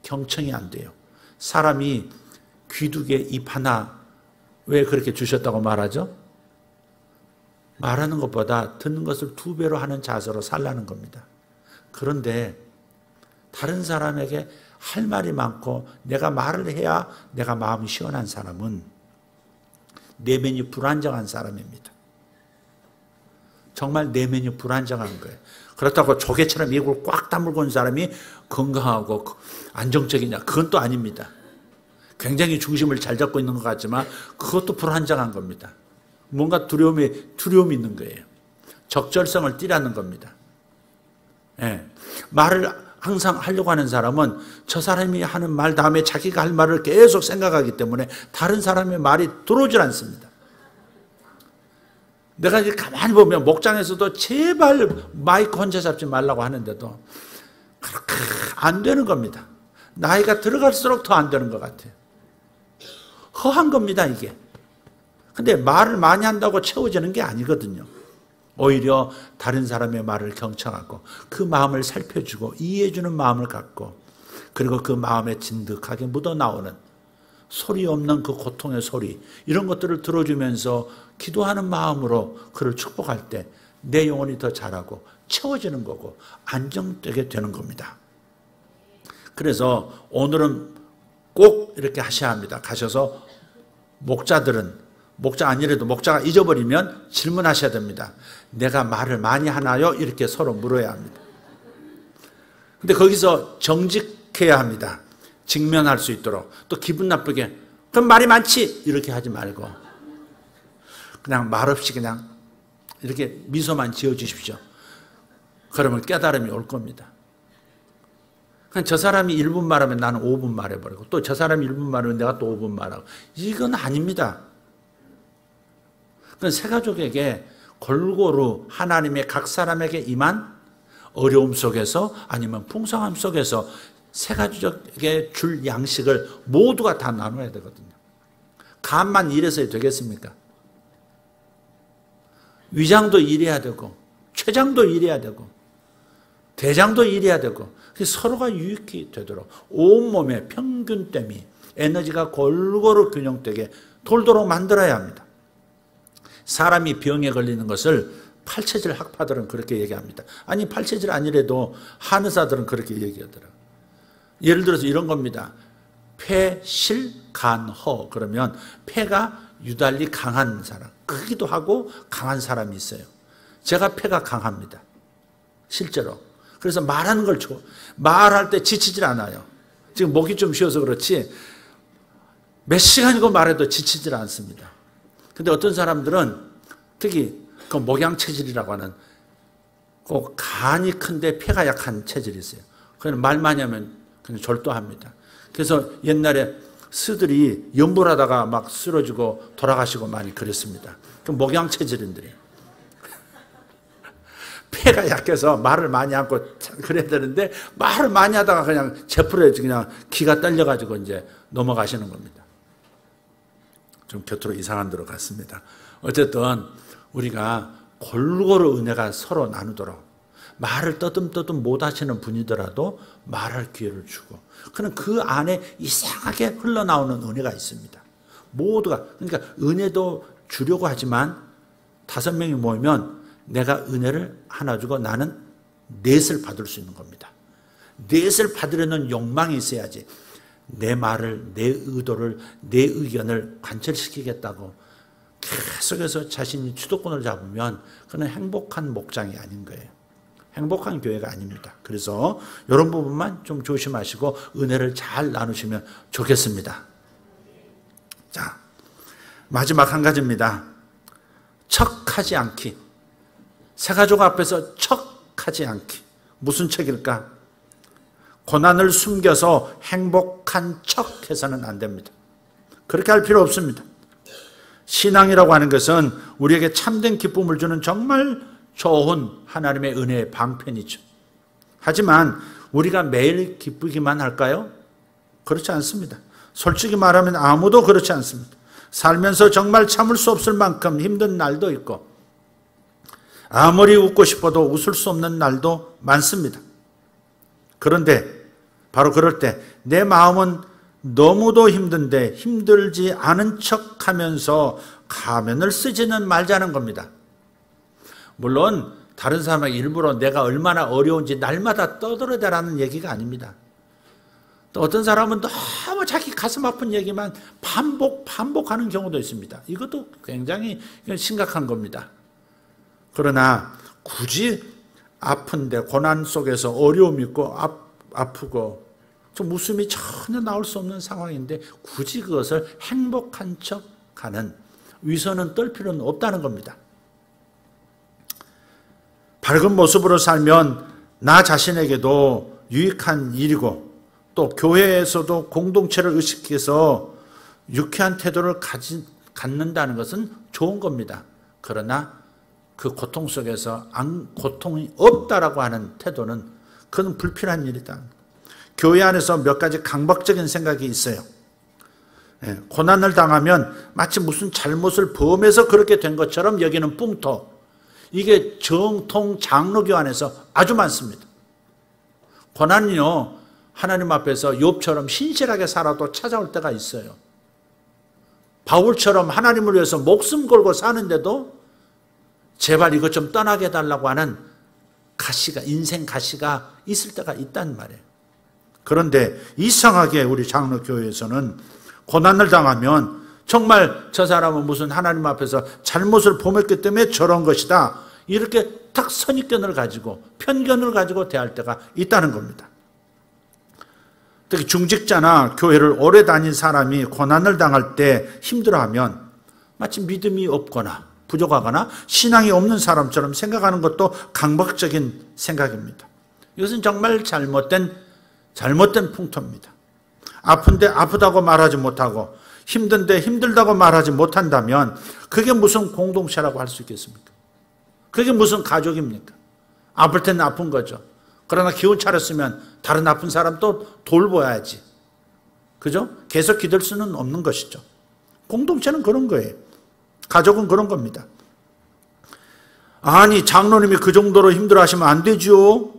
경청이 안 돼요. 사람이 귀 두 개, 입 하나, 왜 그렇게 주셨다고 말하죠? 말하는 것보다 듣는 것을 2배로 하는 자세로 살라는 겁니다. 그런데 다른 사람에게 할 말이 많고 내가 말을 해야 내가 마음이 시원한 사람은 내면이 불안정한 사람입니다. 정말 내면이 불안정한 거예요. 그렇다고 조개처럼 입을 꽉 다물고 있는 사람이 건강하고 안정적이냐? 그건 또 아닙니다. 굉장히 중심을 잘 잡고 있는 것 같지만 그것도 불안정한 겁니다. 뭔가 두려움이 있는 거예요. 적절성을 띠라는 겁니다. 예. 말을 항상 하려고 하는 사람은 저 사람이 하는 말 다음에 자기가 할 말을 계속 생각하기 때문에 다른 사람의 말이 들어오질 않습니다. 내가 이제 가만히 보면 목장에서도 제발 마이크 혼자 잡지 말라고 하는데도 그렇게 안 되는 겁니다. 나이가 들어갈수록 더 안 되는 것 같아요. 허한 겁니다, 이게. 근데 말을 많이 한다고 채워지는 게 아니거든요. 오히려 다른 사람의 말을 경청하고 그 마음을 살펴주고 이해해주는 마음을 갖고, 그리고 그 마음에 진득하게 묻어나오는 소리 없는 그 고통의 소리, 이런 것들을 들어주면서 기도하는 마음으로 그를 축복할 때 내 영혼이 더 자라고 채워지는 거고 안정되게 되는 겁니다. 그래서 오늘은 꼭 이렇게 하셔야 합니다. 가셔서 목자 아니래도 목자가 잊어버리면 질문하셔야 됩니다. 내가 말을 많이 하나요? 이렇게 서로 물어야 합니다. 근데 거기서 정직해야 합니다. 직면할 수 있도록. 또 기분 나쁘게 그럼 말이 많지? 이렇게 하지 말고 그냥 말없이 그냥 이렇게 미소만 지어주십시오. 그러면 깨달음이 올 겁니다. 저 사람이 1분 말하면 나는 5분 말해버리고 또 저 사람이 1분 말하면 내가 또 5분 말하고 이건 아닙니다. 그건 새 가족에게 골고루 하나님의 각 사람에게 임한 어려움 속에서 아니면 풍성함 속에서 새 가족에게 줄 양식을 모두가 다 나눠야 되거든요. 간만 일해서 되겠습니까? 위장도 일해야 되고 췌장도 일해야 되고 대장도 일해야 되고 서로가 유익이 되도록 온몸의 평균됨이 에너지가 골고루 균형되게 돌도록 만들어야 합니다. 사람이 병에 걸리는 것을 팔체질 학파들은 그렇게 얘기합니다. 아니 팔체질 아니래도 한의사들은 그렇게 얘기하더라고요. 예를 들어서 이런 겁니다. 폐, 실, 간, 허 그러면 폐가 유달리 강한 사람, 크기도 하고 강한 사람이 있어요. 제가 폐가 강합니다. 실제로. 그래서 말하는 걸 말할 때 지치질 않아요. 지금 목이 좀 쉬어서 그렇지 몇 시간이고 말해도 지치질 않습니다. 근데 어떤 사람들은 특히 그 목양 체질이라고 하는 꼭 간이 큰데 폐가 약한 체질이 있어요. 그냥 말 많이 하면 그냥 졸도합니다. 그래서 옛날에 스들이 연불하다가 막 쓰러지고 돌아가시고 많이 그랬습니다. 그 목양 체질인들이 폐가 약해서 말을 많이 하고 그래야 되는데 말을 많이 하다가 그냥 제풀에 그냥 기가 떨려가지고 이제 넘어가시는 겁니다. 좀 곁으로 이상한 데로 갔습니다. 어쨌든 우리가 골고루 은혜가 서로 나누도록 말을 떠듬떠듬 못 하시는 분이더라도 말할 기회를 주고 그는 그 안에 이상하게 흘러나오는 은혜가 있습니다. 모두가 그러니까 은혜도 주려고 하지만 5명이 모이면 내가 은혜를 하나 주고 나는 넷을 받을 수 있는 겁니다. 넷을 받으려는 욕망이 있어야지 내 말을, 내 의도를, 내 의견을 관철시키겠다고 계속해서 자신이 주도권을 잡으면 그는 행복한 목장이 아닌 거예요. 행복한 교회가 아닙니다. 그래서 이런 부분만 좀 조심하시고 은혜를 잘 나누시면 좋겠습니다. 자, 마지막 한 가지입니다. 척하지 않기. 새가족 앞에서 척하지 않기. 무슨 척일까? 고난을 숨겨서 행복한 척해서는 안 됩니다. 그렇게 할 필요 없습니다. 신앙이라고 하는 것은 우리에게 참된 기쁨을 주는 정말 좋은 하나님의 은혜의 방편이죠. 하지만 우리가 매일 기쁘기만 할까요? 그렇지 않습니다. 솔직히 말하면 아무도 그렇지 않습니다. 살면서 정말 참을 수 없을 만큼 힘든 날도 있고 아무리 웃고 싶어도 웃을 수 없는 날도 많습니다. 그런데 바로 그럴 때 내 마음은 너무도 힘든데 힘들지 않은 척하면서 가면을 쓰지는 말자는 겁니다. 물론 다른 사람에게 일부러 내가 얼마나 어려운지 날마다 떠들어대라는 얘기가 아닙니다. 또 어떤 사람은 너무 자기 가슴 아픈 얘기만 반복하는 경우도 있습니다. 이것도 굉장히 심각한 겁니다. 그러나 굳이 아픈데 고난 속에서 어려움이 있고 아프고 좀 웃음이 전혀 나올 수 없는 상황인데 굳이 그것을 행복한 척하는 위선은 떨 필요는 없다는 겁니다. 밝은 모습으로 살면 나 자신에게도 유익한 일이고 또 교회에서도 공동체를 의식해서 유쾌한 태도를 갖는다는 것은 좋은 겁니다. 그러나 그 고통 속에서 고통이 없다라고 하는 태도는 그건 불필요한 일이다. 교회 안에서 몇 가지 강박적인 생각이 있어요. 고난을 당하면 마치 무슨 잘못을 범해서 그렇게 된 것처럼 여기는 뿡터. 이게 정통 장로교 안에서 아주 많습니다. 고난은요, 하나님 앞에서 욥처럼 신실하게 살아도 찾아올 때가 있어요. 바울처럼 하나님을 위해서 목숨 걸고 사는데도 제발 이것 좀 떠나게 해달라고 하는 인생 가시가 있을 때가 있단 말이에요. 그런데 이상하게 우리 장로교회에서는 고난을 당하면 정말 저 사람은 무슨 하나님 앞에서 잘못을 범했기 때문에 저런 것이다. 이렇게 딱 선입견을 가지고 편견을 가지고 대할 때가 있다는 겁니다. 특히 중직자나 교회를 오래 다닌 사람이 고난을 당할 때 힘들어하면 마치 믿음이 없거나 부족하거나 신앙이 없는 사람처럼 생각하는 것도 강박적인 생각입니다. 이것은 정말 잘못된 풍토입니다. 아픈데 아프다고 말하지 못하고 힘든데 힘들다고 말하지 못한다면 그게 무슨 공동체라고 할 수 있겠습니까? 그게 무슨 가족입니까? 아플 때는 아픈 거죠. 그러나 기운 차렸으면 다른 아픈 사람 또 돌봐야지. 그죠? 계속 기댈 수는 없는 것이죠. 공동체는 그런 거예요. 가족은 그런 겁니다. 아니, 장로님이 그 정도로 힘들어 하시면 안 되죠.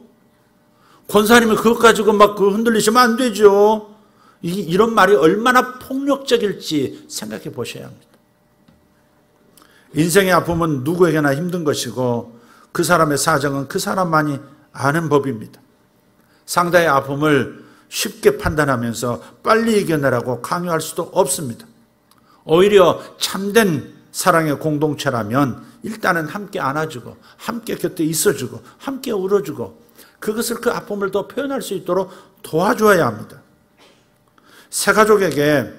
권사님이 그것 가지고 막 흔들리시면 안 되죠. 이런 말이 얼마나 폭력적일지 생각해 보셔야 합니다. 인생의 아픔은 누구에게나 힘든 것이고 그 사람의 사정은 그 사람만이 아는 법입니다. 상대의 아픔을 쉽게 판단하면서 빨리 이겨내라고 강요할 수도 없습니다. 오히려 참된 사랑의 공동체라면 일단은 함께 안아주고 함께 곁에 있어주고 함께 울어주고 그것을 그 아픔을 더 표현할 수 있도록 도와줘야 합니다. 새가족에게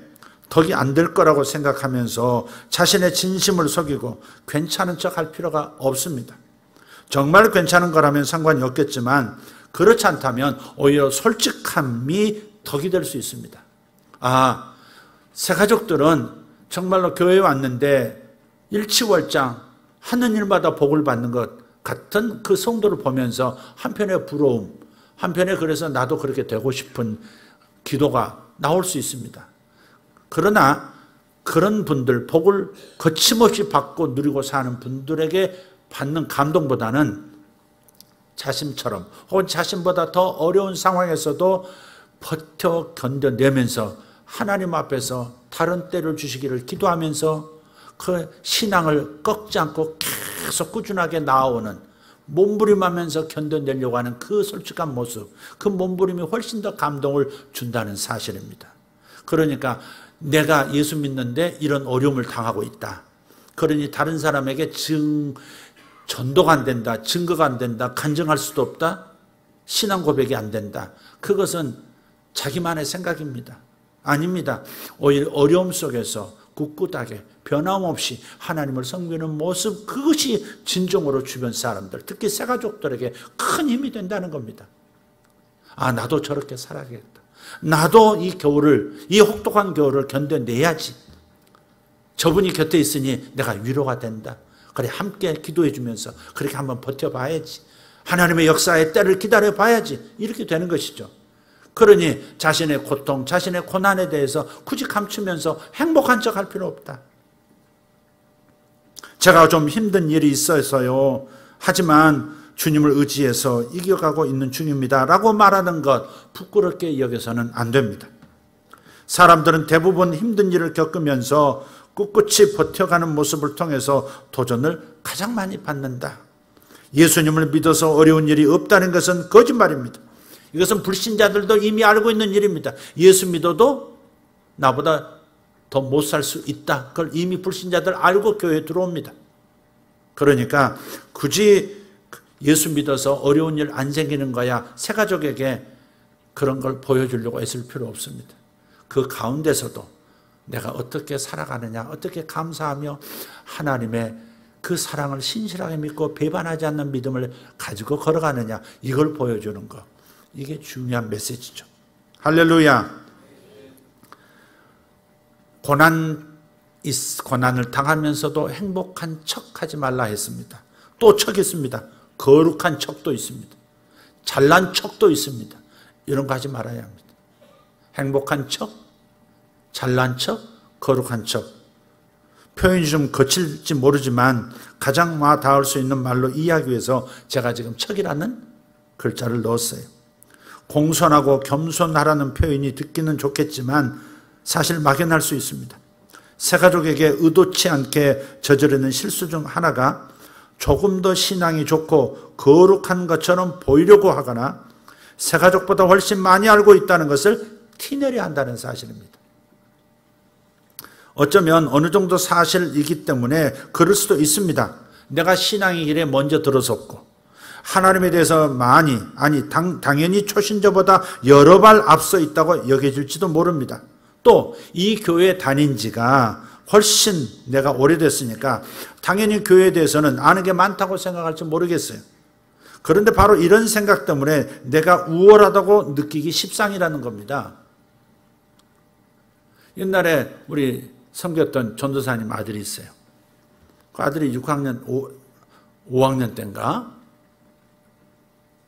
덕이 안 될 거라고 생각하면서 자신의 진심을 속이고 괜찮은 척 할 필요가 없습니다. 정말 괜찮은 거라면 상관이 없겠지만 그렇지 않다면 오히려 솔직함이 덕이 될 수 있습니다. 아, 새가족들은 정말로 교회에 왔는데 일치월장 하는 일마다 복을 받는 것 같은 그 성도를 보면서 한편의 부러움, 한편에 그래서 나도 그렇게 되고 싶은 기도가 나올 수 있습니다. 그러나 그런 분들, 복을 거침없이 받고 누리고 사는 분들에게 받는 감동보다는 자신처럼 혹은 자신보다 더 어려운 상황에서도 버텨 견뎌내면서 하나님 앞에서 다른 때를 주시기를 기도하면서 그 신앙을 꺾지 않고 계속 꾸준하게 나아오는 몸부림하면서 견뎌내려고 하는 그 솔직한 모습, 그 몸부림이 훨씬 더 감동을 준다는 사실입니다. 그러니까 내가 예수 믿는데 이런 어려움을 당하고 있다. 그러니 다른 사람에게 전도가 안 된다, 증거가 안 된다, 간증할 수도 없다, 신앙 고백이 안 된다. 그것은 자기만의 생각입니다. 아닙니다. 오히려 어려움 속에서 꿋꿋하게 변함없이 하나님을 섬기는 모습, 그것이 진정으로 주변 사람들, 특히 새가족들에게 큰 힘이 된다는 겁니다. 아, 나도 저렇게 살아야겠다. 나도 이 겨울을, 이 혹독한 겨울을 견뎌내야지. 저분이 곁에 있으니 내가 위로가 된다. 그래, 함께 기도해 주면서 그렇게 한번 버텨봐야지. 하나님의 역사의 때를 기다려봐야지. 이렇게 되는 것이죠. 그러니 자신의 고통, 자신의 고난에 대해서 굳이 감추면서 행복한 척 할 필요 없다. 제가 좀 힘든 일이 있어서요. 하지만 주님을 의지해서 이겨가고 있는 중입니다. 라고 말하는 것 부끄럽게 여겨서는 안 됩니다. 사람들은 대부분 힘든 일을 겪으면서 꿋꿋이 버텨가는 모습을 통해서 도전을 가장 많이 받는다. 예수님을 믿어서 어려운 일이 없다는 것은 거짓말입니다. 이것은 불신자들도 이미 알고 있는 일입니다. 예수 믿어도 나보다 더 못 살 수 있다. 그걸 이미 불신자들 알고 교회에 들어옵니다. 그러니까 굳이 예수 믿어서 어려운 일 안 생기는 거야 새가족에게 그런 걸 보여주려고 애쓸 필요 없습니다. 그 가운데서도 내가 어떻게 살아가느냐, 어떻게 감사하며 하나님의 그 사랑을 신실하게 믿고 배반하지 않는 믿음을 가지고 걸어가느냐, 이걸 보여주는 것. 이게 중요한 메시지죠. 할렐루야. 고난을 당하면서도 행복한 척하지 말라 했습니다. 또 척이 있습니다. 거룩한 척도 있습니다. 잘난 척도 있습니다. 이런 거 하지 말아야 합니다. 행복한 척, 잘난 척, 거룩한 척. 표현이 좀 거칠지 모르지만 가장 와 닿을 수 있는 말로 이해하기 위해서 제가 지금 척이라는 글자를 넣었어요. 공손하고 겸손하라는 표현이 듣기는 좋겠지만 사실 막연할 수 있습니다. 새가족에게 의도치 않게 저지르는 실수 중 하나가 조금 더 신앙이 좋고 거룩한 것처럼 보이려고 하거나 새가족보다 훨씬 많이 알고 있다는 것을 티내려 한다는 사실입니다. 어쩌면 어느 정도 사실이기 때문에 그럴 수도 있습니다. 내가 신앙의 길에 먼저 들어섰고 하나님에 대해서 당연히 초신자보다 여러 발 앞서 있다고 여겨질지도 모릅니다. 또 이 교회에 다닌 지가 훨씬 내가 오래됐으니까 당연히 교회에 대해서는 아는 게 많다고 생각할지 모르겠어요. 그런데 바로 이런 생각 때문에 내가 우월하다고 느끼기 십상이라는 겁니다. 옛날에 우리 섬겼던 전도사님 아들이 있어요. 그 아들이 6학년, 5학년 때인가?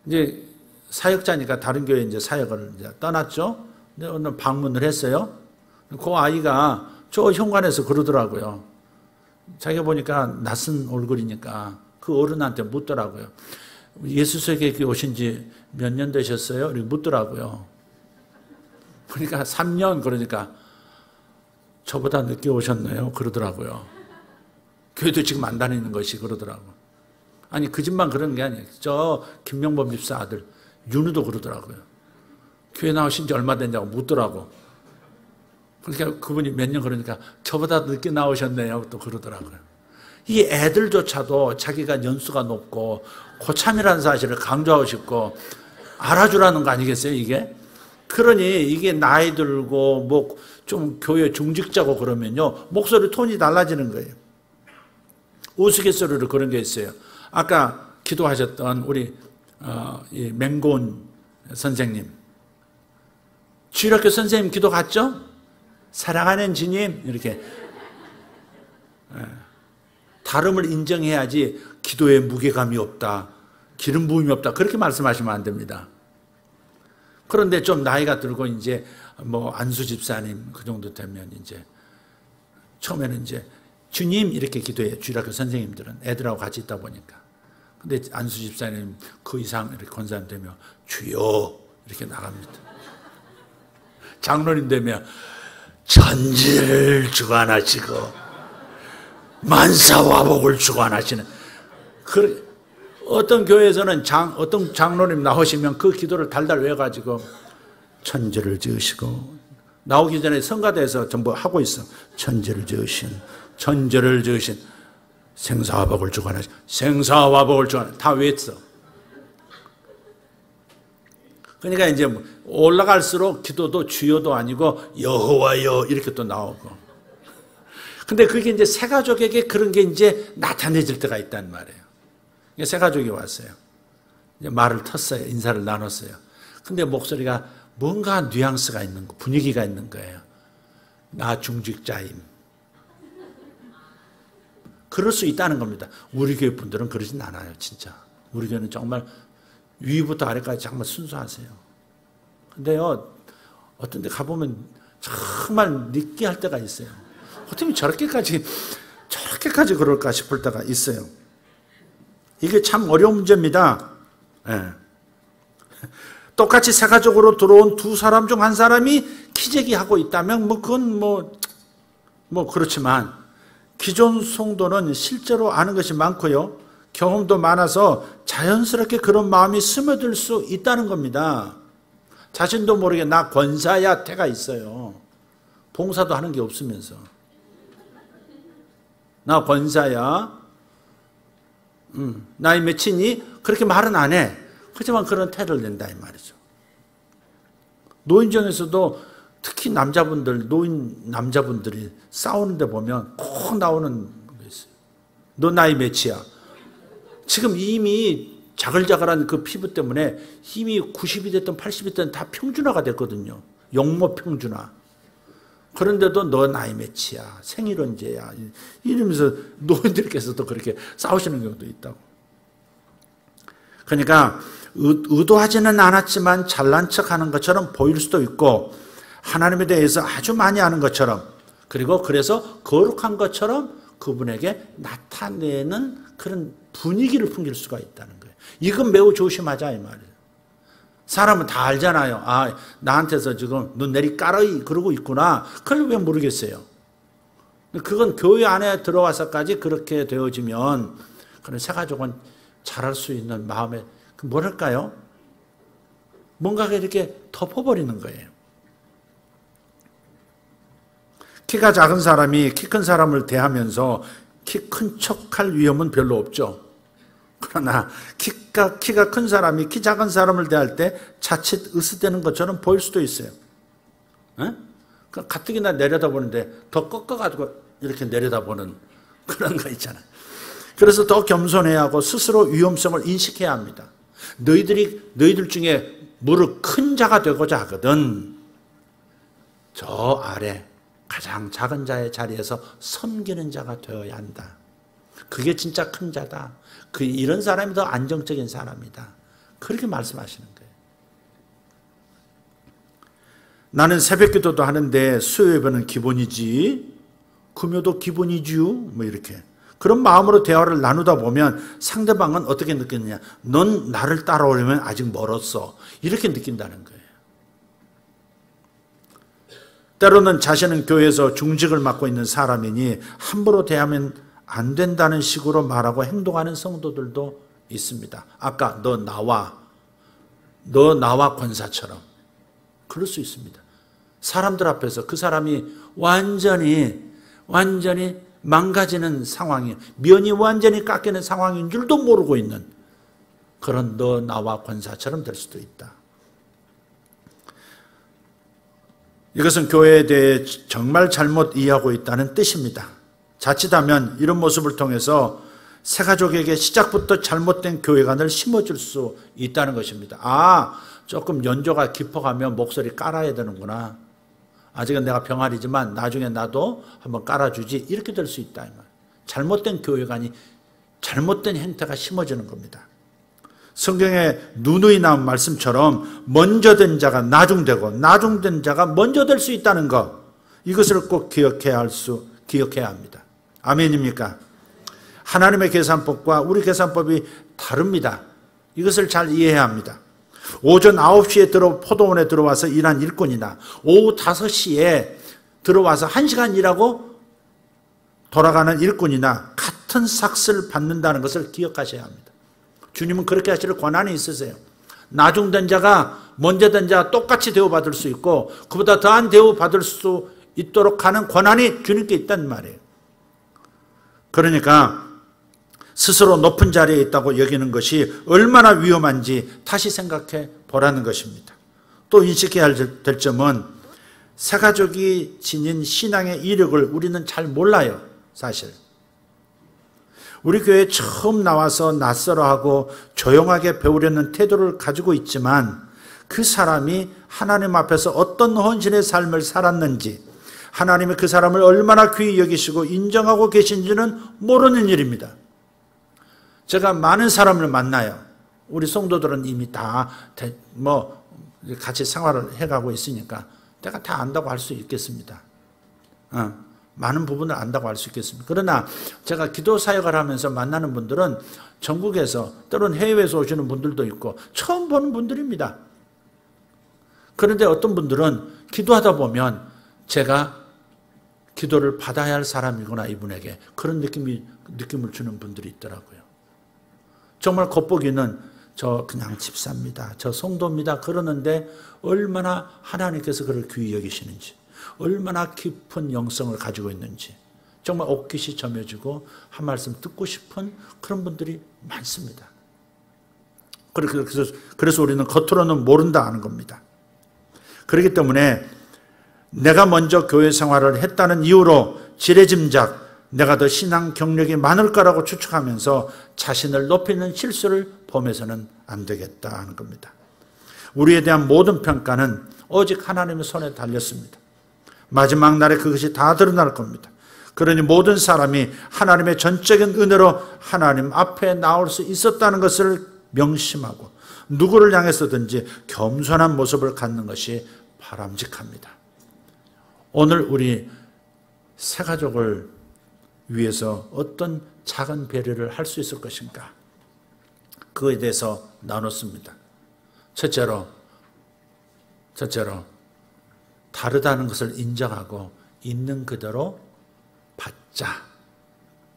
이제 사역자니까 다른 교회 이제 사역을 이제 떠났죠. 근데 오늘 방문을 했어요. 그 아이가 저 현관에서 그러더라고요. 자기가 보니까 낯선 얼굴이니까 그 어른한테 묻더라고요. 예수 세계에 오신 지 몇 년 되셨어요? 이렇게 묻더라고요. 그러니까 3년, 그러니까 저보다 늦게 오셨네요. 그러더라고요. 교회도 지금 안 다니는 것이 그러더라고요. 아니 그 집만 그런 게 아니에요. 저 김명범 집사 아들 윤우도 그러더라고요. 교회 나오신 지 얼마 됐냐고 묻더라고. 그러니까 그분이 몇 년 그러니까 저보다 늦게 나오셨네요. 또 그러더라고요. 이 애들조차도 자기가 연수가 높고 고참이라는 사실을 강조하고 싶고 알아주라는 거 아니겠어요, 이게? 그러니 이게 나이 들고 뭐 좀 교회 중직자고 그러면요 목소리 톤이 달라지는 거예요. 우스갯소리로 그런 게 있어요. 아까 기도하셨던 우리 이 맹고은 선생님, 주일학교 선생님 기도 갔죠? 사랑하는 주님 이렇게 다름을 인정해야지 기도에 무게감이 없다, 기름 부음이 없다 그렇게 말씀하시면 안 됩니다. 그런데 좀 나이가 들고 이제 뭐 안수 집사님 그 정도 되면 이제 처음에는 이제 주님 이렇게 기도해요. 주일학교 선생님들은 애들하고 같이 있다 보니까. 근데 안수 집사님 그 이상 이렇게 권사님 되면 주여 이렇게 나갑니다. 장로님 되면 천지를 주관하시고 만사와복을 주관하시는. 어떤 교회에서는 어떤 장로님 나오시면 그 기도를 달달 외워가지고 천지를 지으시고 나오기 전에 성가대에서 전부 하고 있어. 천지를 지으신 생사화복을 주관하시 생사화복을 주관 다 외웠어. 그러니까 이제 올라갈수록 기도도 주여도 아니고 여호와여 이렇게 또 나오고. 근데 그게 이제 새 가족에게 그런 게 이제 나타내질 때가 있단 말이에요. 새 가족이 왔어요. 이제 말을 텄어요. 인사를 나눴어요. 근데 목소리가 뭔가 뉘앙스가 있는 거, 분위기가 있는 거예요. 나 중직자임. 그럴 수 있다는 겁니다. 우리 교회 분들은 그러진 않아요, 진짜. 우리 교회는 정말 위부터 아래까지 정말 순수하세요. 근데요, 어떤 데 가보면 정말 느끼할 때가 있어요. 어떻게 저렇게까지 그럴까 싶을 때가 있어요. 이게 참 어려운 문제입니다. 네. 똑같이 세가족으로 들어온 두 사람 중 한 사람이 기재기하고 있다면 그건 그렇지만 기존 성도는 실제로 아는 것이 많고요. 경험도 많아서 자연스럽게 그런 마음이 스며들 수 있다는 겁니다. 자신도 모르게 나 권사야 태가 있어요. 봉사도 하는 게 없으면서. 나 권사야. 나이 몇이니? 그렇게 말은 안 해. 하지만 그런 태를 낸다 이 말이죠. 노인정에서도 특히 노인 남자분들이 싸우는데 보면 꼭 나오는 게 있어요. 너 나이 몇이야? 지금 이미 자글자글한 그 피부 때문에 이미 90이 됐든 80이 됐든 다 평준화가 됐거든요. 영모 평준화. 그런데도 너 나이 몇이야? 생일 언제야? 이러면서 노인들께서도 그렇게 싸우시는 경우도 있다고. 그러니까 의도하지는 않았지만 잘난 척하는 것처럼 보일 수도 있고 하나님에 대해서 아주 많이 아는 것처럼 그리고 그래서 거룩한 것처럼 그분에게 나타내는 그런 분위기를 풍길 수가 있다는 거예요. 이건 매우 조심하자 이 말이에요. 사람은 다 알잖아요. 아, 나한테서 지금 너 내리 까르이 그러고 있구나. 그걸 왜 모르겠어요. 그건 교회 안에 들어와서까지 그렇게 되어지면 그런 새가족은 잘할 수 있는 마음에 뭐랄까요? 뭔가가 이렇게 덮어버리는 거예요. 키가 작은 사람이 키 큰 사람을 대하면서 키 큰 척할 위험은 별로 없죠. 그러나 키가 큰 사람이 키 작은 사람을 대할 때 자칫 으스대는 것처럼 보일 수도 있어요. 가뜩이나 내려다보는데 더 꺾어가지고 이렇게 내려다보는 그런 거 있잖아요. 그래서 더 겸손해야 하고 스스로 위험성을 인식해야 합니다. 너희들 중에 무릇 큰 자가 되고자 하거든 저 아래 가장 작은 자의 자리에서 섬기는 자가 되어야 한다. 그게 진짜 큰 자다. 이런 사람이 더 안정적인 사람이다. 그렇게 말씀하시는 거예요. 나는 새벽기도도 하는데 수요예배는 기본이지 금요도 기본이지요. 뭐 이렇게 그런 마음으로 대화를 나누다 보면 상대방은 어떻게 느끼느냐. 넌 나를 따라오려면 아직 멀었어. 이렇게 느낀다는 거예요. 때로는 자신은 교회에서 중직을 맡고 있는 사람이니 함부로 대하면 안 된다는 식으로 말하고 행동하는 성도들도 있습니다. 아까 너 나와 권사처럼 그럴 수 있습니다. 사람들 앞에서 그 사람이 완전히 망가지는 상황이 면이 완전히 깎이는 상황인 줄도 모르고 있는 그런 너 나와 권사처럼 될 수도 있다. 이것은 교회에 대해 정말 잘못 이해하고 있다는 뜻입니다. 자칫하면 이런 모습을 통해서 새가족에게 시작부터 잘못된 교회관을 심어줄 수 있다는 것입니다. 조금 연조가 깊어가면 목소리 깔아야 되는구나. 아직은 내가 병아리지만 나중에 나도 한번 깔아주지. 이렇게 될 수 있다. 잘못된 교회관이 잘못된 행태가 심어지는 겁니다. 성경에 누누이 나온 말씀처럼 먼저 된 자가 나중되고 나중된 자가 먼저 될 수 있다는 것, 이것을 꼭 기억해야 합니다. 아멘입니까? 하나님의 계산법과 우리 계산법이 다릅니다. 이것을 잘 이해해야 합니다. 오전 9시에 포도원에 들어와서 일한 일꾼이나 오후 5시에 들어와서 1시간 일하고 돌아가는 일꾼이나 같은 삭스를 받는다는 것을 기억하셔야 합니다. 주님은 그렇게 하실 권한이 있으세요. 나중된 자가 먼저 된 자가 똑같이 대우받을 수 있고 그보다 더한 대우받을 수 있도록 하는 권한이 주님께 있단 말이에요. 그러니까 스스로 높은 자리에 있다고 여기는 것이 얼마나 위험한지 다시 생각해 보라는 것입니다. 또 인식해야 될 점은 새가족이 지닌 신앙의 이력을 우리는 잘 몰라요. 사실 우리 교회에 처음 나와서 낯설어하고 조용하게 배우려는 태도를 가지고 있지만 그 사람이 하나님 앞에서 어떤 헌신의 삶을 살았는지, 하나님이 그 사람을 얼마나 귀히 여기시고 인정하고 계신지는 모르는 일입니다. 제가 많은 사람을 만나요. 우리 성도들은 이미 다 같이 생활을 해가고 있으니까 내가 다 안다고 할 수 있겠습니다. 많은 부분을 안다고 할 수 있겠습니다. 그러나 제가 기도 사역을 하면서 만나는 분들은 전국에서 때로는 해외에서 오시는 분들도 있고 처음 보는 분들입니다. 그런데 어떤 분들은 기도하다 보면 제가 기도를 받아야 할 사람이구나, 이분에게 그런 느낌을 주는 분들이 있더라고요. 정말 겉보기는 저 그냥 집사입니다, 저 성도입니다 그러는데 얼마나 하나님께서 그를 귀히 여기시는지, 얼마나 깊은 영성을 가지고 있는지 정말 옷깃이 점여지고 한 말씀 듣고 싶은 그런 분들이 많습니다. 그래서 우리는 겉으로는 모른다 하는 겁니다. 그렇기 때문에 내가 먼저 교회 생활을 했다는 이유로 지레짐작 내가 더 신앙 경력이 많을 거라고 추측하면서 자신을 높이는 실수를 범해서는 안 되겠다 하는 겁니다. 우리에 대한 모든 평가는 오직 하나님의 손에 달렸습니다. 마지막 날에 그것이 다 드러날 겁니다. 그러니 모든 사람이 하나님의 전적인 은혜로 하나님 앞에 나올 수 있었다는 것을 명심하고 누구를 향해서든지 겸손한 모습을 갖는 것이 바람직합니다. 오늘 우리 새가족을 위해서 어떤 작은 배려를 할 수 있을 것인가? 그거에 대해서 나눴습니다. 첫째로 다르다는 것을 인정하고 있는 그대로 받자.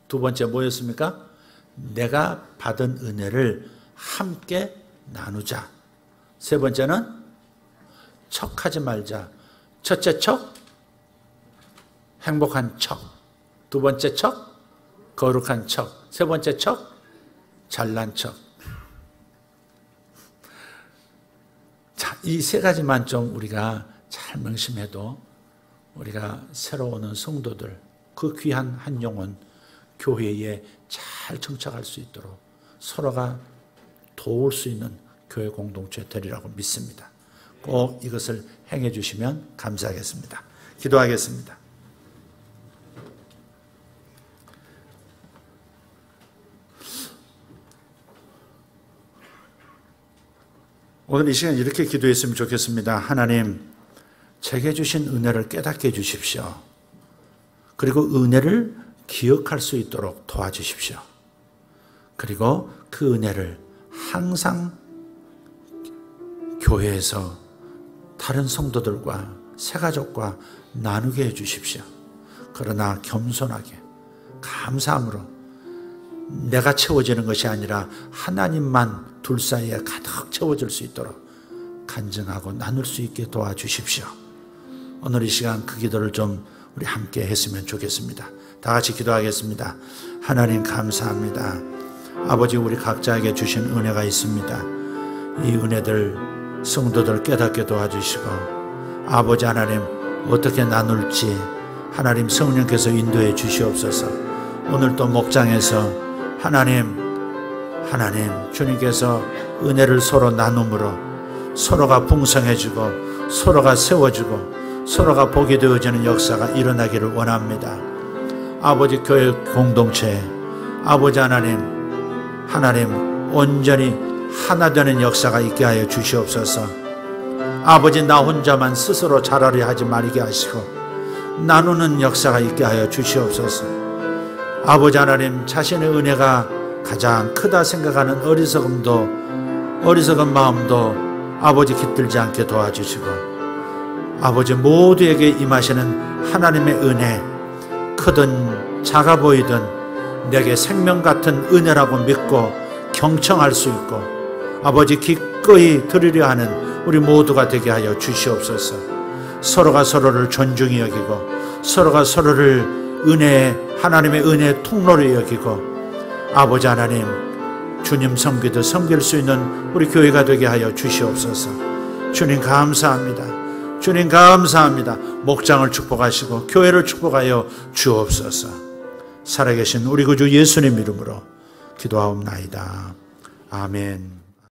두 번째 뭐였습니까? 내가 받은 은혜를 함께 나누자. 세 번째는 척하지 말자. 첫째 척, 행복한 척. 두 번째 척, 거룩한 척. 세 번째 척, 잘난 척. 자, 이 세 가지만 좀 우리가 잘 명심해도 우리가 새로 오는 성도들, 그 귀한 한 영혼 교회에 잘 정착할 수 있도록 서로가 도울 수 있는 교회 공동체 되리라고 믿습니다. 꼭 이것을 행해 주시면 감사하겠습니다. 기도하겠습니다. 오늘 이 시간 이렇게 기도했으면 좋겠습니다. 하나님, 제게 주신 은혜를 깨닫게 해주십시오. 그리고 은혜를 기억할 수 있도록 도와주십시오. 그리고 그 은혜를 항상 교회에서 다른 성도들과 새가족과 나누게 해주십시오. 그러나 겸손하게 감사함으로 내가 채워지는 것이 아니라 하나님만 둘 사이에 가득 채워질 수 있도록 간증하고 나눌 수 있게 도와주십시오. 오늘 이 시간 그 기도를 좀 우리 함께 했으면 좋겠습니다. 다 같이 기도하겠습니다. 하나님 감사합니다. 아버지, 우리 각자에게 주신 은혜가 있습니다. 이 은혜들 성도들 깨닫게 도와주시고, 아버지 하나님 어떻게 나눌지 하나님 성령께서 인도해 주시옵소서. 오늘 또 목장에서 하나님 주님께서 은혜를 서로 나눔으로 서로가 풍성해지고 서로가 세워지고 서로가 복이 되어지는 역사가 일어나기를 원합니다. 아버지 교회 공동체, 아버지 하나님 온전히 하나 되는 역사가 있게 하여 주시옵소서. 아버지, 나 혼자만 스스로 잘하려 하지 말게 하시고 나누는 역사가 있게 하여 주시옵소서. 아버지 하나님, 자신의 은혜가 가장 크다 생각하는 어리석은 마음도 아버지 깃들지 않게 도와주시고, 아버지 모두에게 임하시는 하나님의 은혜, 크든 작아 보이든 내게 생명 같은 은혜라고 믿고 경청할 수 있고, 아버지 기꺼이 들으려 하는 우리 모두가 되게 하여 주시옵소서. 서로가 서로를 존중히 여기고 서로가 서로를 하나님의 은혜의 통로로 여기고, 아버지 하나님 주님 섬기듯 섬길 수 있는 우리 교회가 되게 하여 주시옵소서. 주님 감사합니다. 주님 감사합니다. 목장을 축복하시고 교회를 축복하여 주옵소서. 살아계신 우리 구주 예수님 이름으로 기도하옵나이다. 아멘.